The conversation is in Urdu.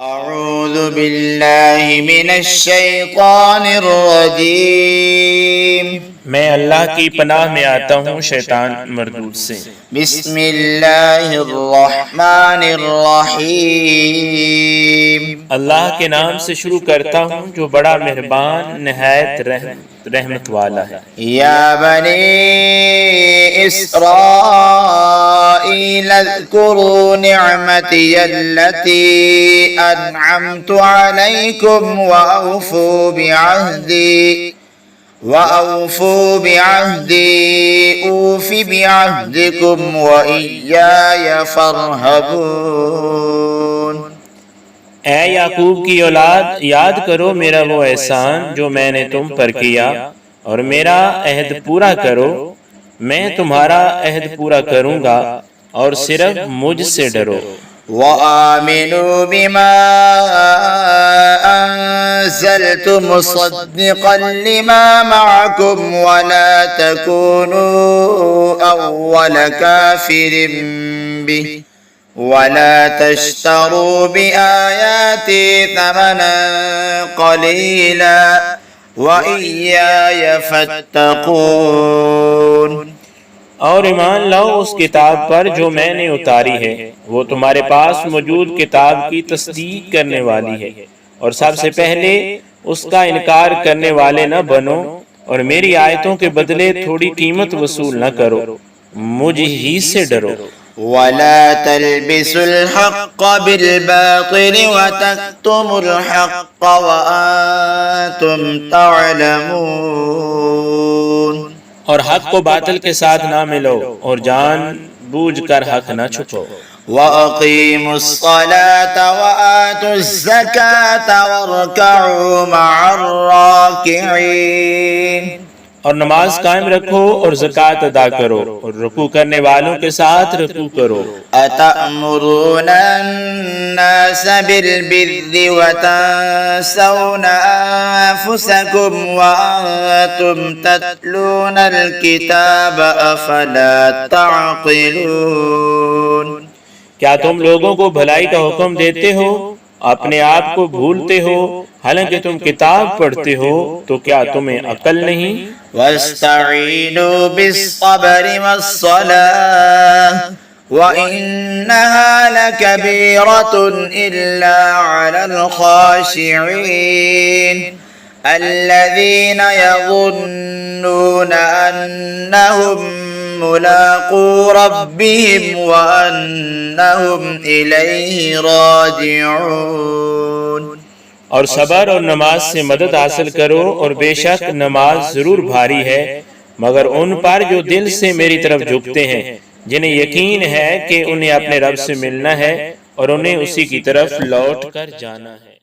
اعوذ باللہ من الشیطان الرجیم میں اللہ کی پناہ میں آتا ہوں شیطان مردود سے۔ بسم اللہ الرحمن الرحیم اللہ کے نام سے شروع کرتا ہوں جو بڑا مہربان نہایت رحمت والا ہے۔ یا بنی اسرائیل اذکروا نعمتی التي انعمت علیکم وأوفوا بعهدي أوف بعهدكم وإياي فارهبون۔ اے یعقوب کی اولاد، یاد کرو میرا وہ احسان جو میں نے تم پر کیا، اور میرا عہد پورا کرو، میں تمہارا عہد پورا کروں گا، اور صرف مجھ سے ڈرو۔ وآمنوا بما أنزلت مصدقا لما معكم ولا تكونوا أول كافر به ولا تشتروا بآياتي ثمنا قليلا وإياي فاتقون۔ اور ایمان لاؤ اس کتاب پر جو میں نے اتاری ہے، وہ تمہارے پاس موجود کتاب کی تصدیق کرنے والی ہے، اور سب سے پہلے اس کا انکار کرنے والے نہ بنو، اور میری آیتوں کے بدلے تھوڑی قیمت وصول نہ کرو، مجھ ہی سے ڈرو۔ وَلَا تَلْبِسُوا الْحَقَّ بِالْبَاطِلِ وَتَكْتُمُوا الْحَقَّ وَأَنْتُمْ تَعْلَمُونَ۔ اور حق کو باطل کے ساتھ نہ ملو، اور جان بوجھ کر حق نہ چھپو۔ وَأَقِيمُوا الصَّلَاةَ وَآتُوا الزَّكَاةَ وَارْكَعُوا مَعَ الرَّاكِعِينَ۔ اور نماز قائم رکھو اور زکوٰۃ ادا کرو، اور رکوع کرنے والوں کے ساتھ رکوع کرو۔ أَتَأْمُرُونَ النَّاسَ بِالْبِرِّ وَتَنسَوْنَ أَنفُسَكُمْ وَأَنْتُمْ تَتْلُونَ الْكِتَابَ أَفَلَا تَعْقِلُونَ۔ کیا تم لوگوں کو بھلائی کا حکم دیتے ہو، اپنے آپ کو بھولتے ہو، حالانکہ تم کتاب پڑھتے ہو، تو کیا تمہیں عقل نہیں؟ وَاسْتَعِينُوا بِالصَّبْرِ وَالصَّلَاةِ وَإِنَّهَا لَكَبِيرَةٌ إِلَّا عَلَى الْخَاشِعِينَ الَّذِينَ يَظُنُّونَ أَنَّهُمْ مُلَاقُو رَبِّهِمْ وَأَنَّهُمْ إِلَيْهِ رَاجِعُونَ۔ اور صبر اور نماز سے مدد حاصل کرو، اور بے شک نماز ضرور بھاری ہے مگر ان پر جو دل سے میری طرف جھکتے ہیں، جنہیں یقین ہے کہ انہیں اپنے رب سے ملنا ہے اور انہیں اسی کی طرف لوٹ کر جانا ہے۔